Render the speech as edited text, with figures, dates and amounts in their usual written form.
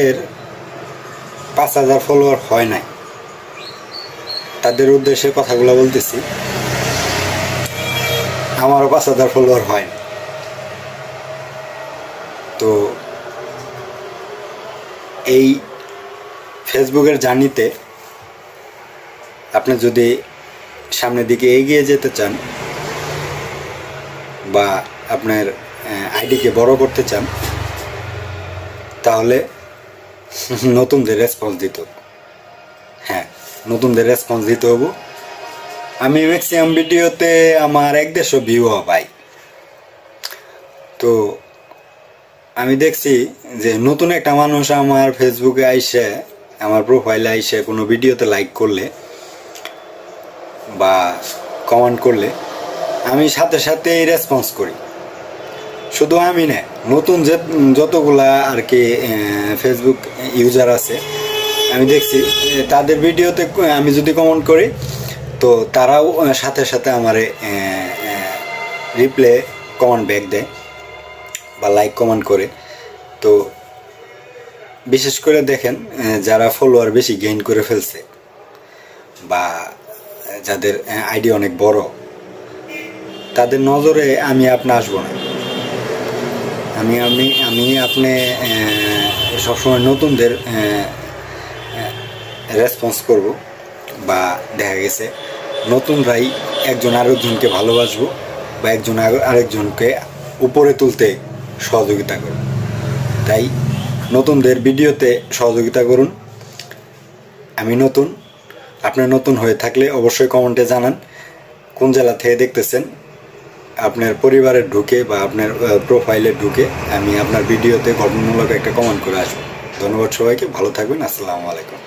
এর ৫,০০০ ফলোয়ার হয় নাই, তাদের উদ্দেশ্যে কথাগুলো বলতেছি। আমারও ৫,০০০ ফলোয়ার হয় না। তো এই ফেসবুকের জার্নিতে আপনি যদি সামনের দিকে এগিয়ে যেতে চান বা আপনার আইডিকে বড় করতে চান, তাহলে নতুনদের রেসপন্স দিতে হবে। হ্যাঁ, নতুনদের রেসপন্স দিতে হবো। আমি ম্যাক্সিমাম ভিডিওতে আমার ১-১৫০ ভিউ পাই। তো আমি দেখছি যে নতুন একটা মানুষ আমার ফেসবুকে আইসে, আমার প্রোফাইলে আইসে কোনো ভিডিওতে লাইক করলে বা কমেন্ট করলে আমি সাথে সাথেই রেসপন্স করি। শুধু আমি না, নতুন যতগুলা আর কি ফেসবুক ইউজার আছে আমি দেখছি তাদের ভিডিওতে আমি যদি কমেন্ট করি তো তারাও সাথে সাথে আমারে রিপ্লে কমেন্ট ব্যাক দেয় বা লাইক কমেন্ট করে। তো বিশেষ করে দেখেন যারা ফলোয়ার বেশি গেইন করে ফেলছে বা যাদের আইডি অনেক বড়, তাদের নজরে আমি আপনি আসবো না। আমি আপনি সবসময় নতুনদের রেসপন্স করব বা দেখা গেছে নতুনরাই একজন আরেকজনকে ভালোবাসবো বা একজন আরেকজনকে উপরে তুলতে সহযোগিতা করব। তাই নতুনদের ভিডিওতে সহযোগিতা করুন। আমি নতুন, আপনি নতুন হয়ে থাকলে অবশ্যই কমেন্টে জানান কোন জেলা থেকে দেখতেছেন। আপনার পরিবারে ঢুকে বা আপনার প্রোফাইলে ঢুকে আমি আপনার ভিডিওতে গঠনমূলক একটা কমেন্ট করে আসবো। ধন্যবাদ সবাইকে, ভালো থাকবেন। আসসালামু আলাইকুম।